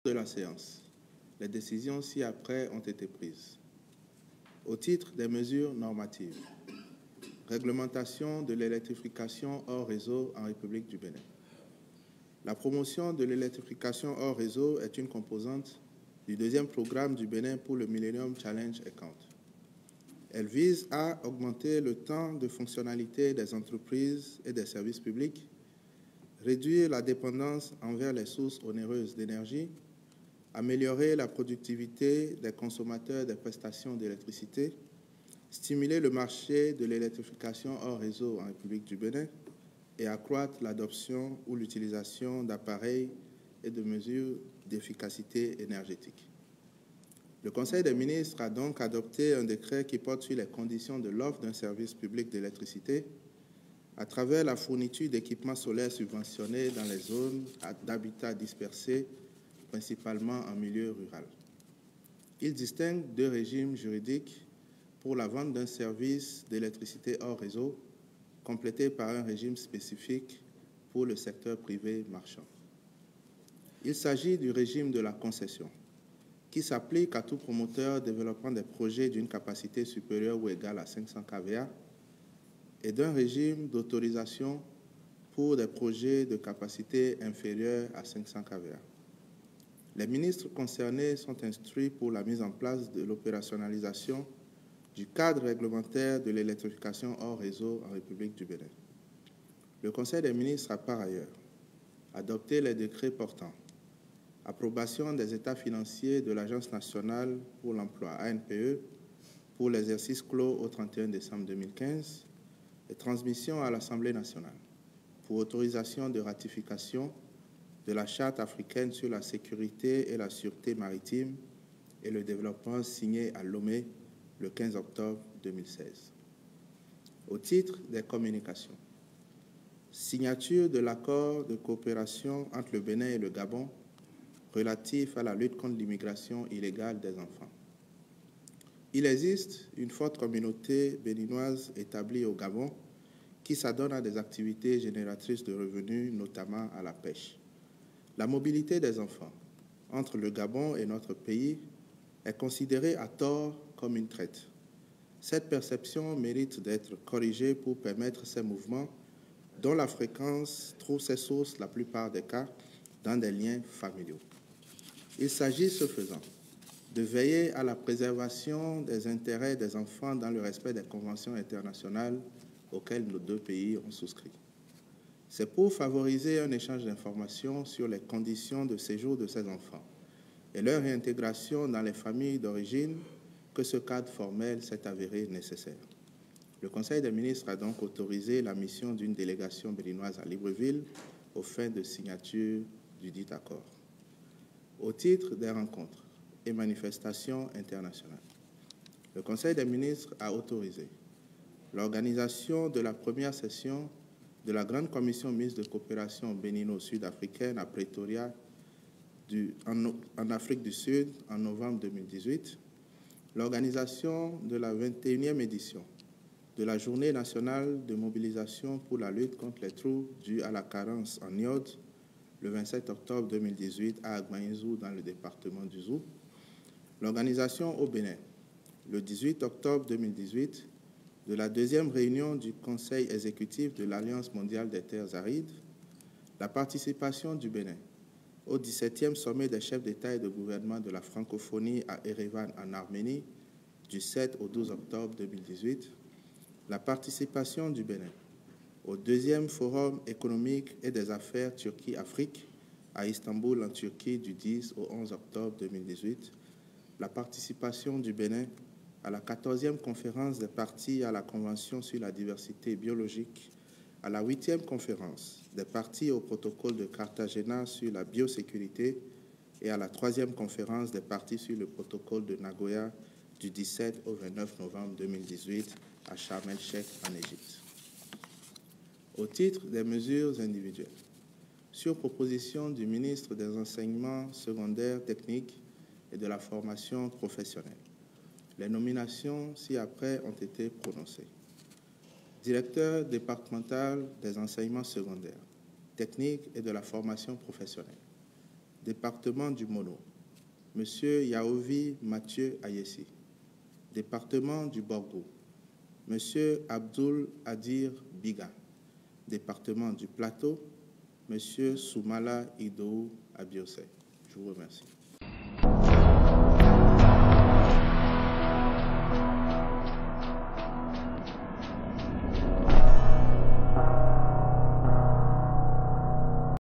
de la séance. Les décisions ci-après ont été prises. Au titre des mesures normatives, réglementation de l'électrification hors réseau en République du Bénin. La promotion de l'électrification hors réseau est une composante du deuxième programme du Bénin pour le Millennium Challenge Account. Elle vise à augmenter le temps de fonctionnalité des entreprises et des services publics, réduire la dépendance envers les sources onéreuses d'énergie, améliorer la productivité des consommateurs des prestations d'électricité, stimuler le marché de l'électrification hors réseau en République du Bénin et accroître l'adoption ou l'utilisation d'appareils et de mesures d'efficacité énergétique. Le Conseil des ministres a donc adopté un décret qui porte sur les conditions de l'offre d'un service public d'électricité à travers la fourniture d'équipements solaires subventionnés dans les zones d'habitat dispersés, principalement en milieu rural. Il distingue deux régimes juridiques pour la vente d'un service d'électricité hors réseau, complété par un régime spécifique pour le secteur privé marchand. Il s'agit du régime de la concession, qui s'applique à tout promoteur développant des projets d'une capacité supérieure ou égale à 500 kVA, et d'un régime d'autorisation pour des projets de capacité inférieure à 500 kVA. Les ministres concernés sont instruits pour la mise en place de l'opérationnalisation du cadre réglementaire de l'électrification hors réseau en République du Bénin. Le Conseil des ministres a par ailleurs adopté les décrets portant approbation des états financiers de l'Agence nationale pour l'emploi, ANPE, pour l'exercice clos au 31 décembre 2015 et transmission à l'Assemblée nationale pour autorisation de ratification de la Charte africaine sur la sécurité et la sûreté maritime et le développement signée à Lomé le 15 octobre 2016. Au titre des communications, signature de l'accord de coopération entre le Bénin et le Gabon relatif à la lutte contre l'immigration illégale des enfants. Il existe une forte communauté béninoise établie au Gabon qui s'adonne à des activités génératrices de revenus, notamment à la pêche. La mobilité des enfants entre le Gabon et notre pays est considérée à tort comme une traite. Cette perception mérite d'être corrigée pour permettre ces mouvements dont la fréquence trouve ses sources, la plupart des cas, dans des liens familiaux. Il s'agit, ce faisant, de veiller à la préservation des intérêts des enfants dans le respect des conventions internationales auxquelles nos deux pays ont souscrit. C'est pour favoriser un échange d'informations sur les conditions de séjour de ces enfants et leur réintégration dans les familles d'origine que ce cadre formel s'est avéré nécessaire. Le Conseil des ministres a donc autorisé la mission d'une délégation béninoise à Libreville aux fins de signature du dit accord. Au titre des rencontres et manifestations internationales, le Conseil des ministres a autorisé l'organisation de la première session de la Grande Commission mixte de coopération bénino-sud-africaine à Pretoria, en Afrique du Sud, en novembre 2018, l'organisation de la 21e édition de la Journée nationale de mobilisation pour la lutte contre les troubles dus à la carence en iode, le 27 octobre 2018 à Agmaïnzou, dans le département du Zou, l'organisation au Bénin, le 18 octobre 2018, de la deuxième réunion du Conseil exécutif de l'Alliance mondiale des terres arides, la participation du Bénin au 17e sommet des chefs d'État et de gouvernement de la francophonie à Erevan, en Arménie, du 7 au 12 octobre 2018, la participation du Bénin au deuxième forum économique et des affaires Turquie-Afrique à Istanbul, en Turquie, du 10 au 11 octobre 2018, la participation du Bénin à la 14e conférence des parties à la Convention sur la diversité biologique, à la 8e conférence des parties au protocole de Cartagena sur la biosécurité et à la 3e conférence des parties sur le protocole de Nagoya du 17 au 29 novembre 2018 à Sharm el-Sheikh, en Égypte. Au titre des mesures individuelles, sur proposition du ministre des Enseignements secondaires techniques et de la formation professionnelle, les nominations ci-après ont été prononcées. Directeur départemental des enseignements secondaires, techniques et de la formation professionnelle. Département du Mono, M. Yaovi Mathieu Ayessi. Département du Borgo, M. Abdul Adir Biga. Département du Plateau, M. Soumala Idou Abiose. Je vous remercie.